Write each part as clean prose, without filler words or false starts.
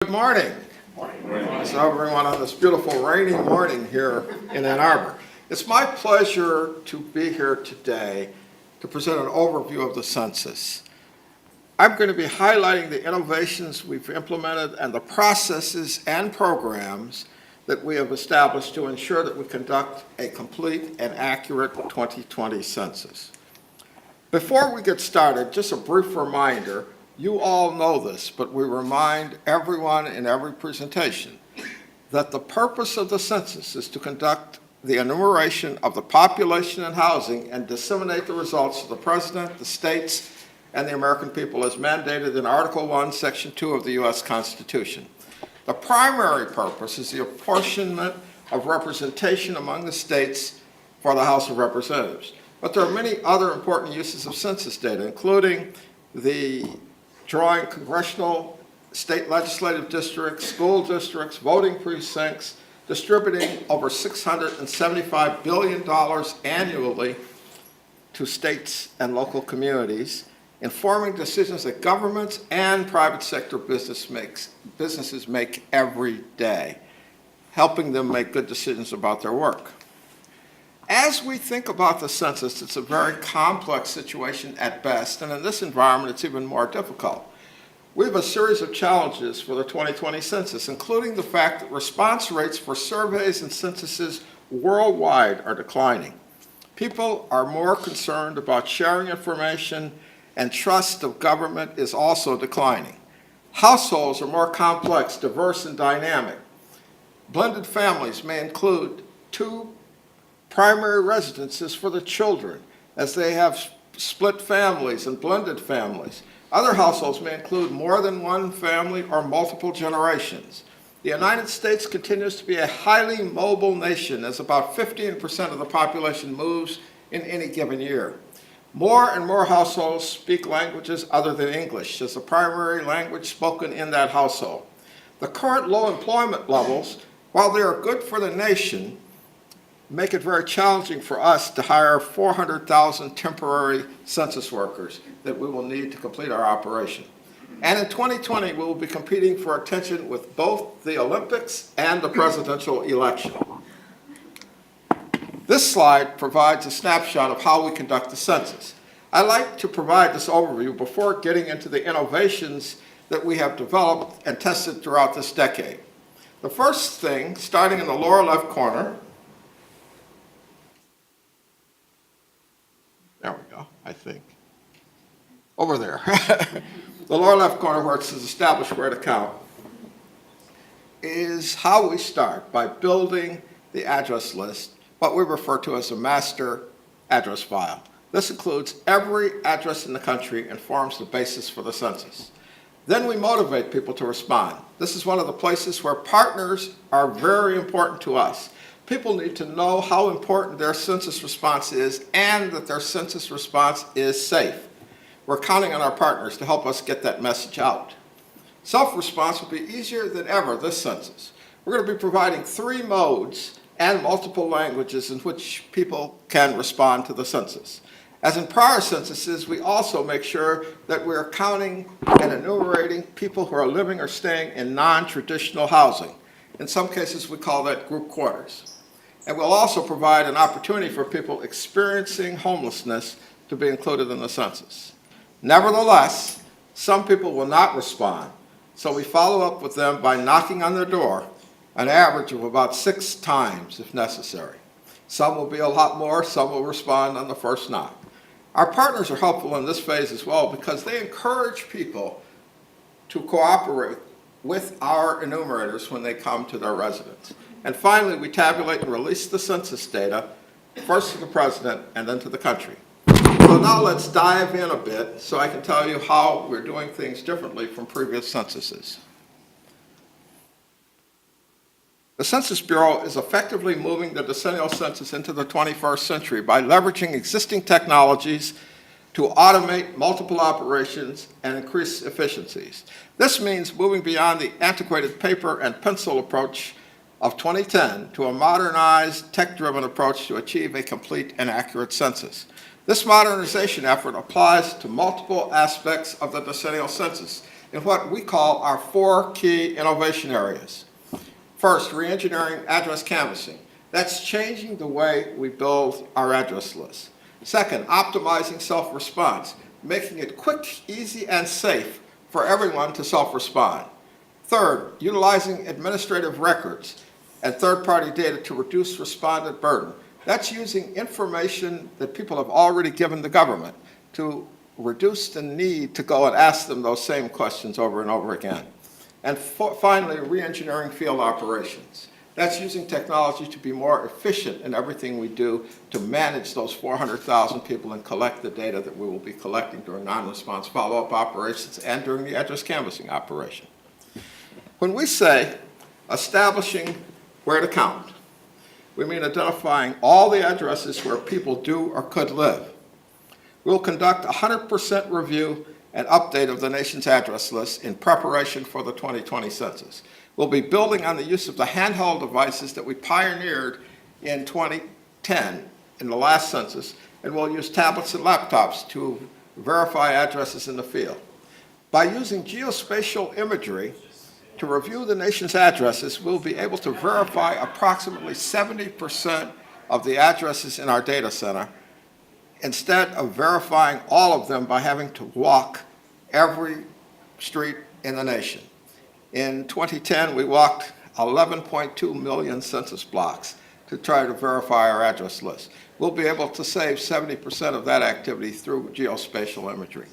Good morning. So everyone on this beautiful rainy morning here in Ann Arbor. It's my pleasure to be here today to present an overview of the census. I'm going to be highlighting the innovations we've implemented and the processes and programs that we have established to ensure that we conduct a complete and accurate 2020 census. Before we get started, just a brief reminder. You all know this, but we remind everyone in every presentation that the purpose of the census is to conduct the enumeration of the population and housing and disseminate the results to the President, the states, and the American people as mandated in Article 1, Section 2 of the U.S. Constitution. The primary purpose is the apportionment of representation among the states for the House of Representatives. But there are many other important uses of census data, including the drawing congressional, state legislative districts, school districts, voting precincts, distributing over $675 billion annually to states and local communities, informing decisions that governments and private sector businesses make every day, helping them make good decisions about their work. As we think about the census, it's a very complex situation at best, and in this environment, it's even more difficult. We have a series of challenges for the 2020 census, including the fact that response rates for surveys and censuses worldwide are declining. People are more concerned about sharing information, and trust of government is also declining. Households are more complex, diverse, and dynamic. Blended families may include two primary residences for the children, as they have split families and blended families. Other households may include more than one family or multiple generations. The United States continues to be a highly mobile nation, as about 15% of the population moves in any given year. More and more households speak languages other than English as the primary language spoken in that household. The current low employment levels, while they are good for the nation, make it very challenging for us to hire 400,000 temporary census workers that we will need to complete our operation. And in 2020, we will be competing for attention with both the Olympics and the presidential election. This slide provides a snapshot of how we conduct the census. I like to provide this overview before getting into the innovations that we have developed and tested throughout this decade. The first thing, starting in the lower left corner, there we go, I think. Over there. The lower left corner where it says establish where to count is how we start by building the address list, what we refer to as a master address file. This includes every address in the country and forms the basis for the census. Then we motivate people to respond. This is one of the places where partners are very important to us. People need to know how important their census response is and that their census response is safe. We're counting on our partners to help us get that message out. Self-response will be easier than ever this census. We're going to be providing 3 modes and multiple languages in which people can respond to the census. As in prior censuses, we also make sure that we're counting and enumerating people who are living or staying in non-traditional housing. In some cases, we call that group quarters. And we'll also provide an opportunity for people experiencing homelessness to be included in the census. Nevertheless, some people will not respond, so we follow up with them by knocking on their door, an average of about 6 times if necessary. Some will be a lot more, some will respond on the first knock. Our partners are helpful in this phase as well because they encourage people to cooperate with our enumerators when they come to their residence. And finally, we tabulate and release the census data, first to the President and then to the country. So now let's dive in a bit so I can tell you how we're doing things differently from previous censuses. The Census Bureau is effectively moving the decennial census into the 21st century by leveraging existing technologies to automate multiple operations and increase efficiencies. This means moving beyond the antiquated paper and pencil approach of 2010 to a modernized, tech-driven approach to achieve a complete and accurate census. This modernization effort applies to multiple aspects of the decennial census, in what we call our 4 key innovation areas. First, reengineering address canvassing. That's changing the way we build our address list. Second, optimizing self-response, making it quick, easy, and safe for everyone to self-respond. Third, utilizing administrative records and third-party data to reduce respondent burden. That's using information that people have already given the government to reduce the need to go and ask them those same questions over and over again. And finally, reengineering field operations. That's using technology to be more efficient in everything we do to manage those 400,000 people and collect the data that we will be collecting during non-response follow-up operations and during the address canvassing operation. When we say establishing where to count, we mean identifying all the addresses where people do or could live. We'll conduct 100% review and update of the nation's address list in preparation for the 2020 census. We'll be building on the use of the handheld devices that we pioneered in 2010 in the last census, and we'll use tablets and laptops to verify addresses in the field. By using geospatial imagery to review the nation's addresses, we'll be able to verify approximately 70% of the addresses in our data center instead of verifying all of them by having to walk every street in the nation. In 2010, we walked 11.2 million census blocks to try to verify our address list. We'll be able to save 70% of that activity through geospatial imagery.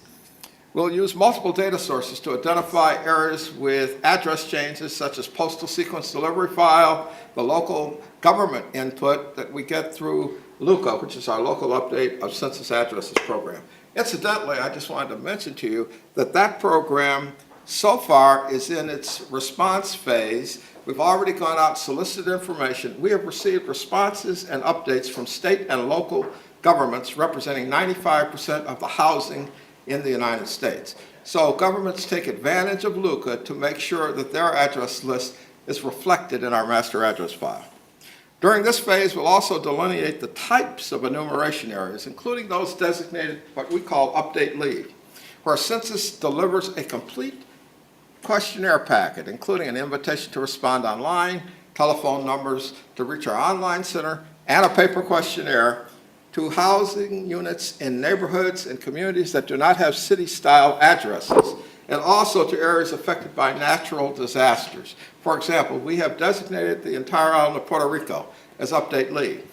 We'll use multiple data sources to identify areas with address changes such as postal sequence delivery file, the local government input that we get through LUCA, which is our local update of census addresses program. Incidentally, I just wanted to mention to you that that program so far is in its response phase. We've already gone out and solicited information. We have received responses and updates from state and local governments representing 95% of the housing in the United States. So governments take advantage of LUCA to make sure that their address list is reflected in our master address file. During this phase, we'll also delineate the types of enumeration areas, including those designated what we call update lead, where Census delivers a complete questionnaire packet, including an invitation to respond online, telephone numbers to reach our online center, and a paper questionnaire to housing units in neighborhoods and communities that do not have city-style addresses, and also to areas affected by natural disasters. For example, we have designated the entire island of Puerto Rico as update lead,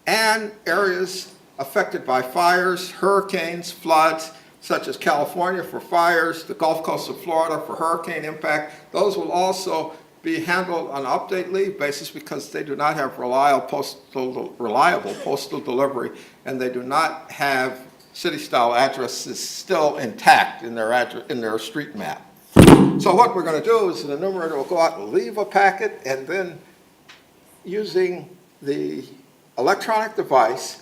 and areas affected by fires, hurricanes, floods, such as California for fires, the Gulf Coast of Florida for hurricane impact. Those will also be handled on an update lead basis because they do not have reliable postal delivery, and they do not have city-style addresses still intact in their street map. So what we're going to do is an enumerator will go out and leave a packet, and then using the electronic device,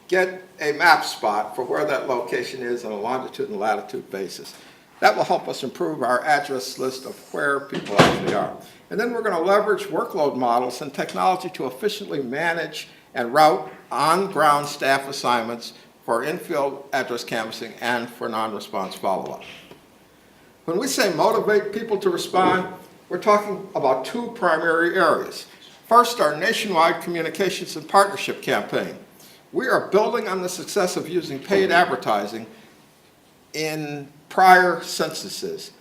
get a map spot for where that location is on a longitude and latitude basis. That will help us improve our address list of where people actually are. And then we're going to leverage workload models and technology to efficiently manage and route on-ground staff assignments for in-field address canvassing and for non-response follow-up. When we say motivate people to respond, we're talking about 2 primary areas. First, our nationwide communications and partnership campaign. We are building on the success of using paid advertising in prior censuses,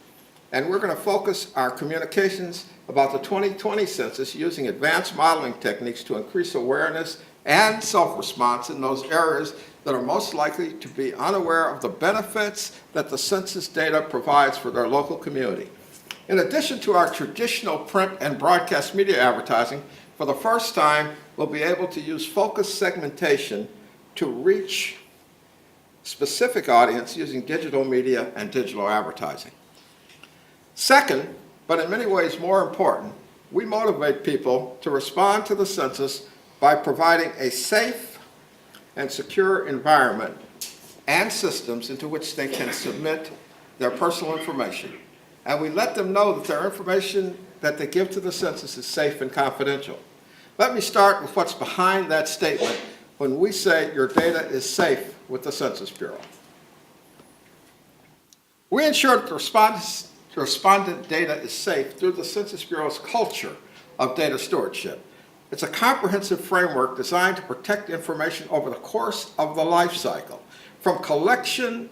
and we're going to focus our communications about the 2020 census using advanced modeling techniques to increase awareness and self-response in those areas that are most likely to be unaware of the benefits that the census data provides for their local community. In addition to our traditional print and broadcast media advertising, for the first time, we'll be able to use focused segmentation to reach specific audience using digital media and digital advertising. Second, but in many ways more important, we motivate people to respond to the census by providing a safe and secure environment and systems into which they can submit their personal information. And we let them know that their information that they give to the census is safe and confidential. Let me start with what's behind that statement when we say your data is safe with the Census Bureau. We ensure that the respondent data is safe through the Census Bureau's culture of data stewardship. It's a comprehensive framework designed to protect information over the course of the life cycle, from collection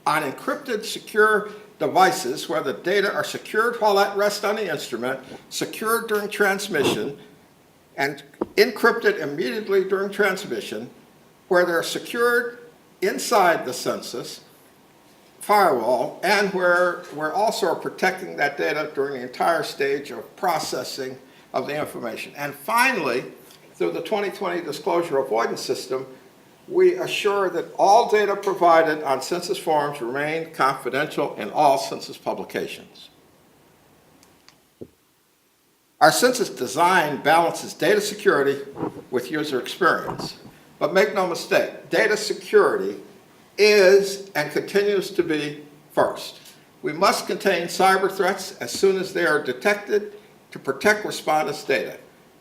on encrypted, secure devices where the data are secured while at rest on the instrument, secured during transmission, and encrypted immediately during transmission, where they're secured inside the census firewall, and where we're also protecting that data during the entire stage of processing of the information. And finally, through the 2020 disclosure avoidance system, we assure that all data provided on census forms remain confidential in all census publications. Our census design balances data security with user experience. But make no mistake, data security is and continues to be first. We must contain cyber threats as soon as they are detected to protect respondents' data.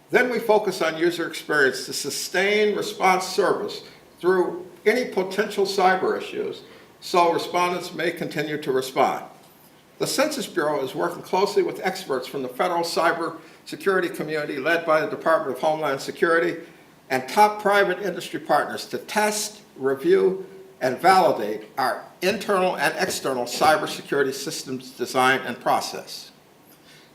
Then we focus on user experience to sustain response service through any potential cyber issues so respondents may continue to respond. The Census Bureau is working closely with experts from the federal cyber security community led by the Department of Homeland Security and top private industry partners to test, review, and validate our internal and external cybersecurity systems design and process.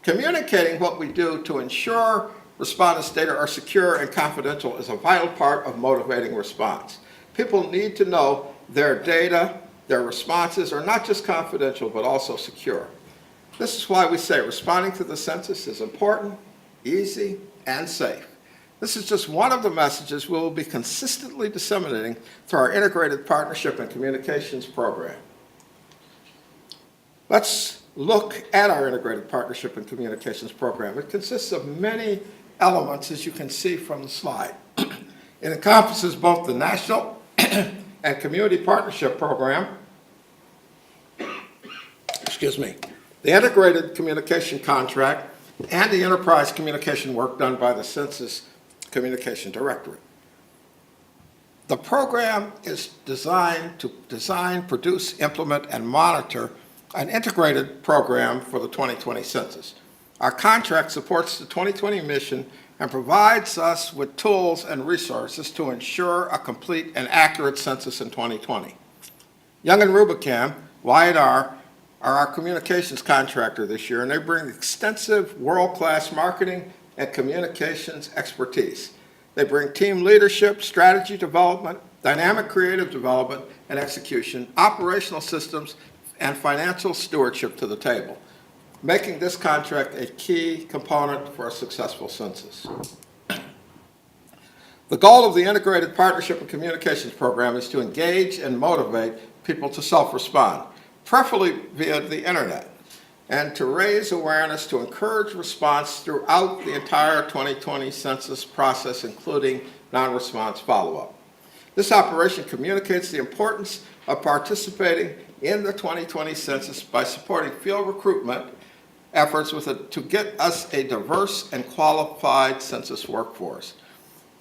Communicating what we do to ensure respondents' data are secure and confidential is a vital part of motivating response. People need to know their data, their responses are not just confidential, but also secure. This is why we say responding to the census is important, easy, and safe. This is just one of the messages we will be consistently disseminating through our Integrated Partnership and Communications program. Let's look at our Integrated Partnership and Communications program. It consists of many elements, as you can see from the slide. It encompasses both the National and Community Partnership Program, the Integrated Communication Contract, and the enterprise communication work done by the Census Communication Directorate. The program is designed to design, produce, implement, and monitor an integrated program for the 2020 census. Our contract supports the 2020 mission and provides us with tools and resources to ensure a complete and accurate census in 2020. Young and Rubicam, Y&R, are our communications contractor this year, and they bring extensive world-class marketing and communications expertise. They bring team leadership, strategy development, dynamic creative development and execution, operational systems, and financial stewardship to the table, making this contract a key component for a successful census. The goal of the Integrated Partnership and Communications program is to engage and motivate people to self-respond, preferably via the internet, and to raise awareness to encourage response throughout the entire 2020 census process, including non-response follow-up. This operation communicates the importance of participating in the 2020 census by supporting field recruitment efforts to get us a diverse and qualified census workforce.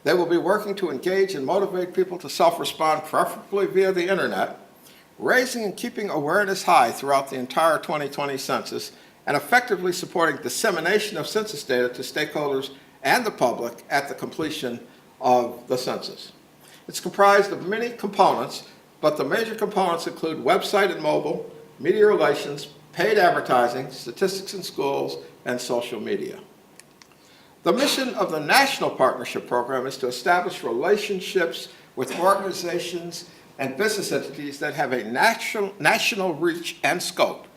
They will be working to engage and motivate people to self-respond, preferably via the internet, raising and keeping awareness high throughout the entire 2020 census, and effectively supporting dissemination of census data to stakeholders and the public at the completion of the census. It's comprised of many components, but the major components include website and mobile, media relations, paid advertising, statistics in schools, and social media. The mission of the National Partnership Program is to establish relationships with organizations and business entities that have a national reach and scope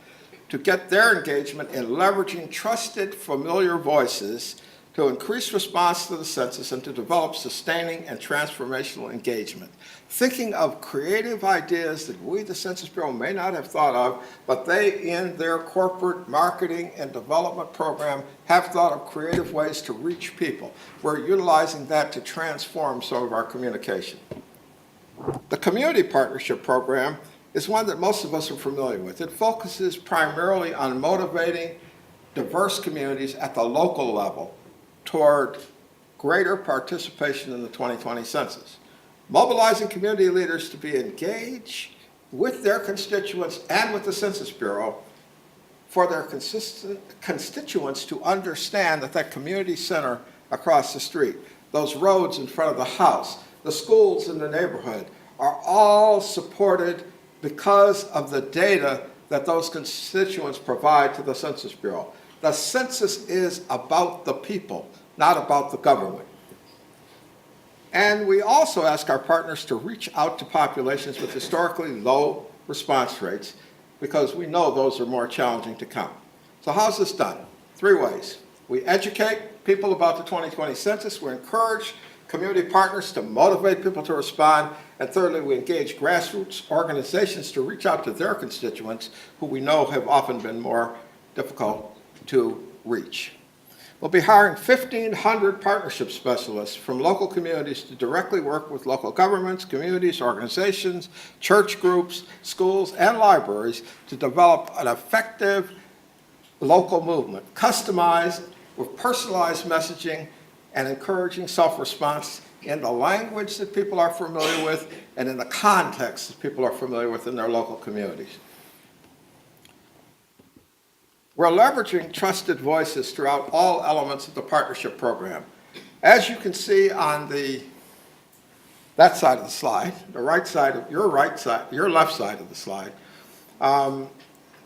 to get their engagement in leveraging trusted, familiar voices to increase response to the census and to develop sustaining and transformational engagement. Thinking of creative ideas that we, the Census Bureau, may not have thought of, but they, in their corporate marketing and development program, have thought of creative ways to reach people. We're utilizing that to transform some of our communication. The Community Partnership Program is one that most of us are familiar with. It focuses primarily on motivating diverse communities at the local level toward greater participation in the 2020 census. Mobilizing community leaders to be engaged with their constituents and with the Census Bureau for their constituents to understand that that community center across the street, those roads in front of the house, the schools in the neighborhood are all supported because of the data that those constituents provide to the Census Bureau. The census is about the people, not about the government. And we also ask our partners to reach out to populations with historically low response rates because we know those are more challenging to count. So how's this done? 3 ways. We educate people about the 2020 census. We encourage community partners to motivate people to respond. And thirdly, we engage grassroots organizations to reach out to their constituents who we know have often been more difficult to reach. We'll be hiring 1,500 partnership specialists from local communities to directly work with local governments, communities, organizations, church groups, schools, and libraries to develop an effective local movement, customized with personalized messaging and encouraging self-response in the language that people are familiar with and in the context that people are familiar with in their local communities. We're leveraging trusted voices throughout all elements of the partnership program. As you can see on that side of the slide, the right side of your left side of the slide,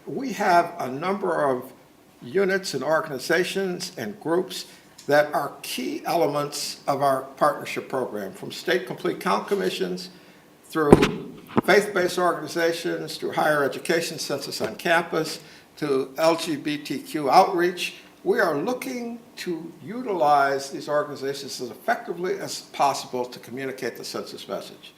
we have a number of units and organizations and groups that are key elements of our partnership program, from state complete count commissions through faith-based organizations, through higher education census on campus, to LGBTQ outreach. We are looking to utilize these organizations as effectively as possible to communicate the census message.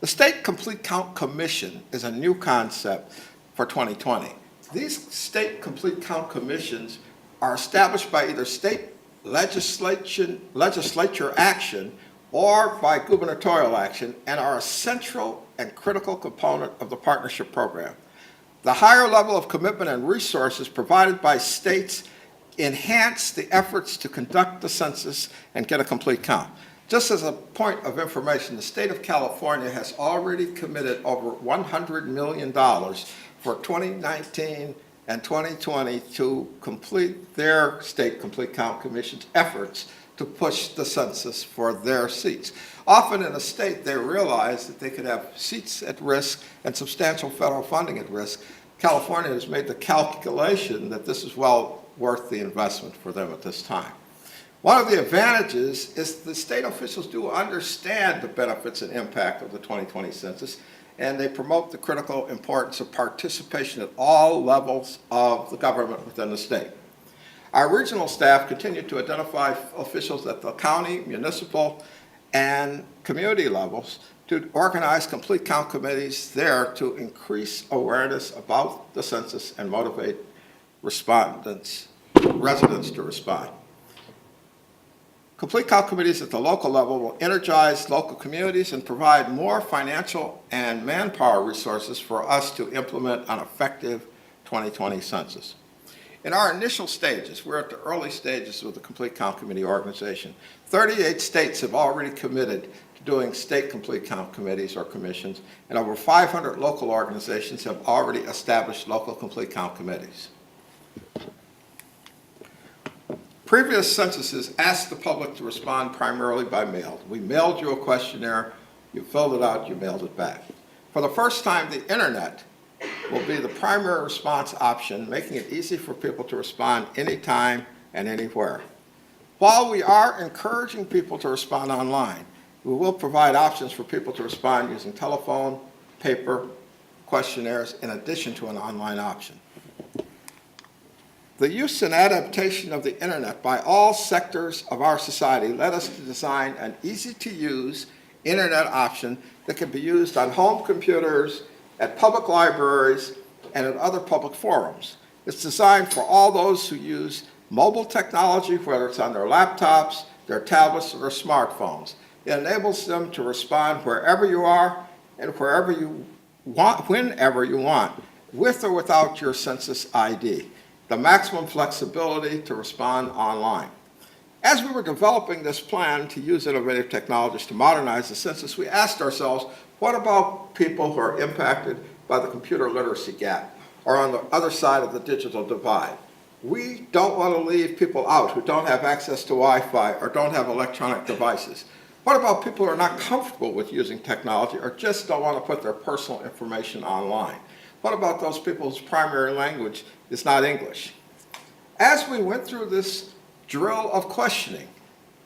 The State Complete Count Commission is a new concept for 2020. These State Complete Count Commissions are established by either state legislature action or by gubernatorial action and are a central and critical component of the partnership program. The higher level of commitment and resources provided by states enhance the efforts to conduct the census and get a complete count. Just as a point of information, the state of California has already committed over $100 million for 2019 and 2020 to complete their State Complete Count Commission's efforts to push the census for their seats. Often in a state, they realize that they could have seats at risk and substantial federal funding at risk. California has made the calculation that this is well worth the investment for them at this time. One of the advantages is the state officials do understand the benefits and impact of the 2020 census, and they promote the critical importance of participation at all levels of the government within the state. Our regional staff continue to identify officials at the county, municipal, and community levels to organize complete count committees there to increase awareness about the census and motivate residents to respond. Complete count committees at the local level will energize local communities and provide more financial and manpower resources for us to implement an effective 2020 census. In our initial stages, we're at the early stages of the Complete Count Committee organization. 38 states have already committed to doing state complete count committees or commissions, and over 500 local organizations have already established local complete count committees. Previous censuses asked the public to respond primarily by mail. We mailed you a questionnaire, you filled it out, you mailed it back. For the first time, the internet will be the primary response option, making it easy for people to respond anytime and anywhere. While we are encouraging people to respond online, we will provide options for people to respond using telephone, paper, questionnaires, in addition to an online option. The use and adaptation of the internet by all sectors of our society led us to design an easy-to-use internet option that can be used on home computers, at public libraries, and at other public forums. It's designed for all those who use mobile technology, whether it's on their laptops, their tablets, or their smartphones. It enables them to respond wherever you are and wherever you want, whenever you want, with or without your census ID. The maximum flexibility to respond online. As we were developing this plan to use innovative technologies to modernize the census, we asked ourselves, what about people who are impacted by the computer literacy gap? are on the other side of the digital divide. We don't want to leave people out who don't have access to Wi-Fi or don't have electronic devices. What about people who are not comfortable with using technology or just don't want to put their personal information online? What about those people whose primary language is not English? As we went through this drill of questioning,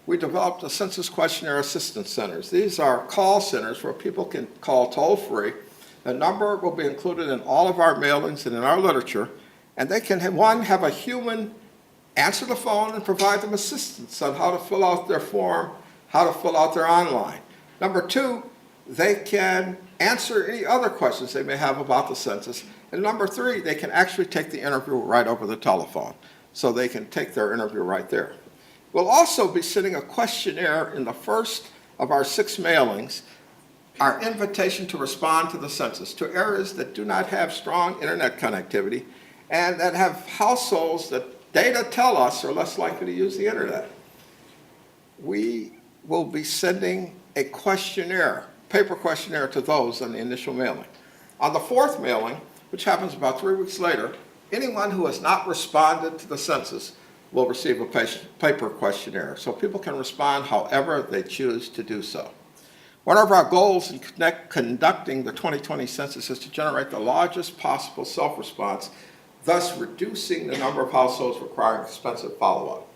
we developed a Census Questionnaire Assistance Centers. These are call centers where people can call toll-free. The number will be included in all of our mailings and in our literature, and they can, have a human answer the phone and provide them assistance on how to fill out their form, how to fill out their online. Number two, they can answer any other questions they may have about the census. And number three, they can actually take the interview right over the telephone, so they can take their interview right there. We'll also be sending a questionnaire in the first of our 6 mailings, our invitation to respond to the census, to areas that do not have strong internet connectivity and that have households that data tell us are less likely to use the internet. We will be sending a questionnaire, paper questionnaire, to those on the initial mailing. On the 4th mailing, which happens about 3 weeks later, anyone who has not responded to the census will receive a paper questionnaire, so people can respond however they choose to do so. One of our goals in conducting the 2020 census is to generate the largest possible self-response, thus reducing the number of households requiring expensive follow-up.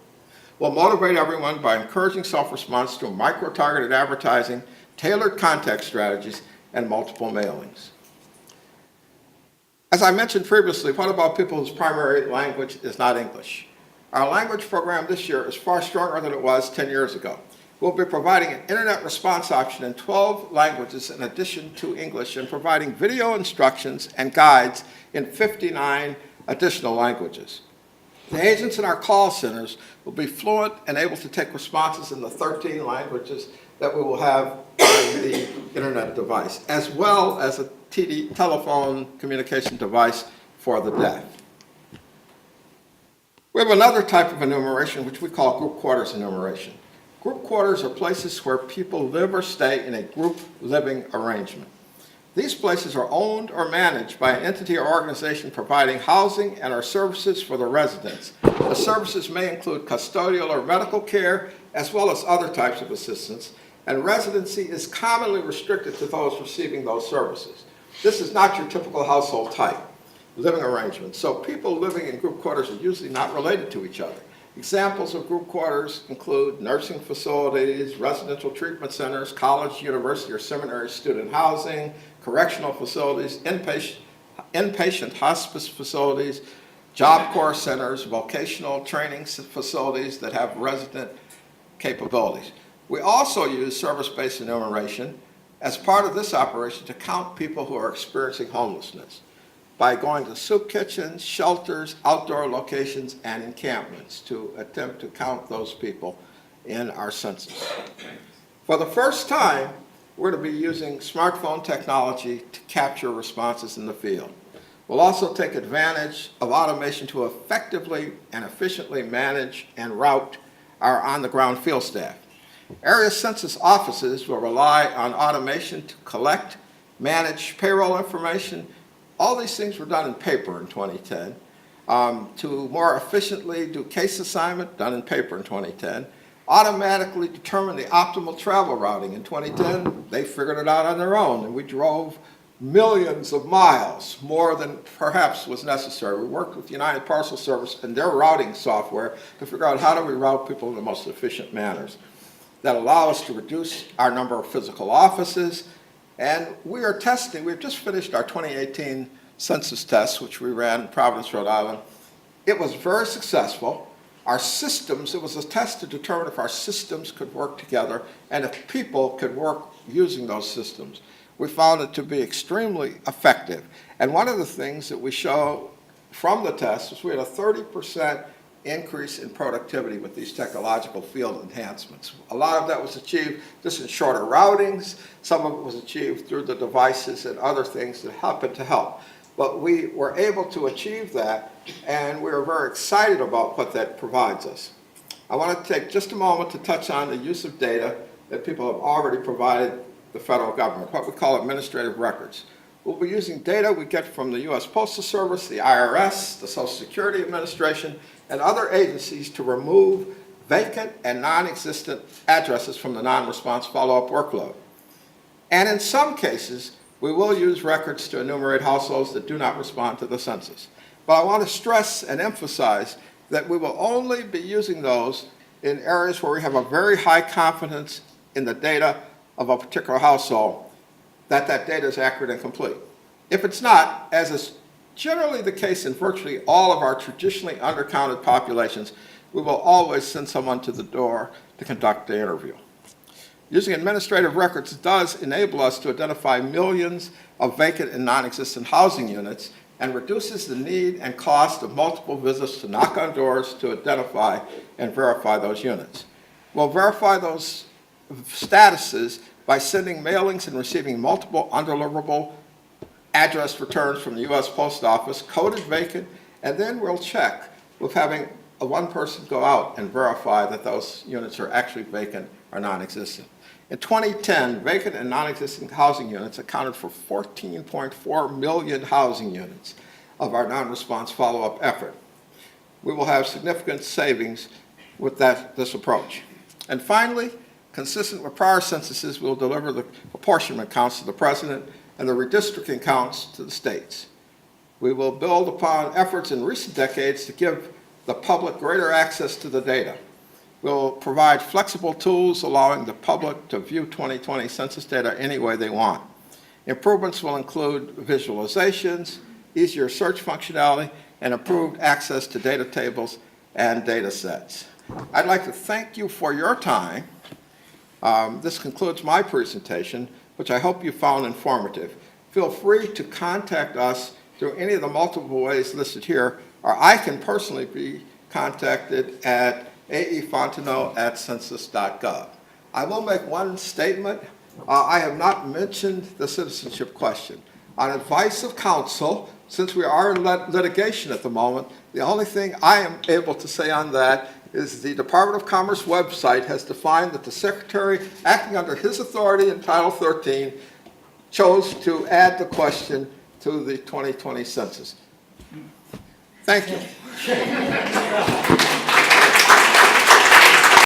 We'll motivate everyone by encouraging self-response through micro-targeted advertising, tailored contact strategies, and multiple mailings. As I mentioned previously, what about people whose primary language is not English? Our language program this year is far stronger than it was 10 years ago. We'll be providing an internet response option in 12 languages in addition to English, and providing video instructions and guides in 59 additional languages. The agents in our call centers will be fluent and able to take responses in the 13 languages that we will have on the internet device, as well as a telephone communication device for the deaf. We have another type of enumeration which we call group quarters enumeration. Group quarters are places where people live or stay in a group living arrangement. These places are owned or managed by an entity or organization providing housing and or services for the residents. The services may include custodial or medical care, as well as other types of assistance, and residency is commonly restricted to those receiving those services. This is not your typical household type living arrangement, so people living in group quarters are usually not related to each other. Examples of group quarters include nursing facilities, residential treatment centers, college, university, or seminary student housing, correctional facilities, inpatient hospice facilities, job corps centers, vocational training facilities that have resident capabilities. We also use service-based enumeration as part of this operation to count people who are experiencing homelessness by going to soup kitchens, shelters, outdoor locations, and encampments to attempt to count those people in our census. For the first time, we're going to be using smartphone technology to capture responses in the field. We'll also take advantage of automation to effectively and efficiently manage and route our on-the-ground field staff. Area census offices will rely on automation to collect, manage payroll information. All these things were done in paper in 2010. To more efficiently do case assignment, done in paper in 2010. Automatically determine the optimal travel routing in 2010. They figured it out on their own, and we drove millions of miles, more than perhaps was necessary. We worked with United Parcel Service and their routing software to figure out how do we route people in the most efficient manners that allow us to reduce our number of physical offices. And we are testing, we've just finished our 2018 census test, which we ran in Providence, Rhode Island. It was very successful. Our systems, it was a test to determine if our systems could work together and if people could work using those systems. We found it to be extremely effective. And one of the things that we show from the test is we had a 30% increase in productivity with these technological field enhancements. A lot of that was achieved just in shorter routings. Some of it was achieved through the devices and other things that happen to help. But we were able to achieve that, and we are very excited about what that provides us. I want to take just a moment to touch on the use of data that people have already provided the federal government, what we call administrative records. We'll be using data we get from the U.S. Postal Service, the IRS, the Social Security Administration, and other agencies to remove vacant and non-existent addresses from the non-response follow-up workload. And in some cases, we will use records to enumerate households that do not respond to the census. But I want to stress and emphasize that we will only be using those in areas where we have a very high confidence in the data of a particular household, that data is accurate and complete. If it's not, as is generally the case in virtually all of our traditionally undercounted populations, we will always send someone to the door to conduct the interview. Using administrative records does enable us to identify millions of vacant and non-existent housing units and reduces the need and cost of multiple visits to knock on doors to identify and verify those units. We'll verify those statuses by sending mailings and receiving multiple undeliverable address returns from the U.S. Post Office, coded vacant, and then we'll check with having one person go out and verify that those units are actually vacant or non-existent. In 2010, vacant and non-existent housing units accounted for 14.4 million housing units of our non-response follow-up effort. We will have significant savings with this approach. And finally, consistent with prior censuses, we'll deliver the apportionment counts to the President and the redistricting counts to the states. We will build upon efforts in recent decades to give the public greater access to the data. We'll provide flexible tools allowing the public to view 2020 census data any way they want. Improvements will include visualizations, easier search functionality, and improved access to data tables and data sets. I'd like to thank you for your time. This concludes my presentation, which I hope you found informative. Feel free to contact us through any of the multiple ways listed here, or I can personally be contacted at aefontenot@census.gov. I will make one statement. I have not mentioned the citizenship question. On advice of counsel, since we are in litigation at the moment, the only thing I am able to say on that is the Department of Commerce website has defined that the Secretary, acting under his authority in Title 13, chose to add the question to the 2020 census. Thank you.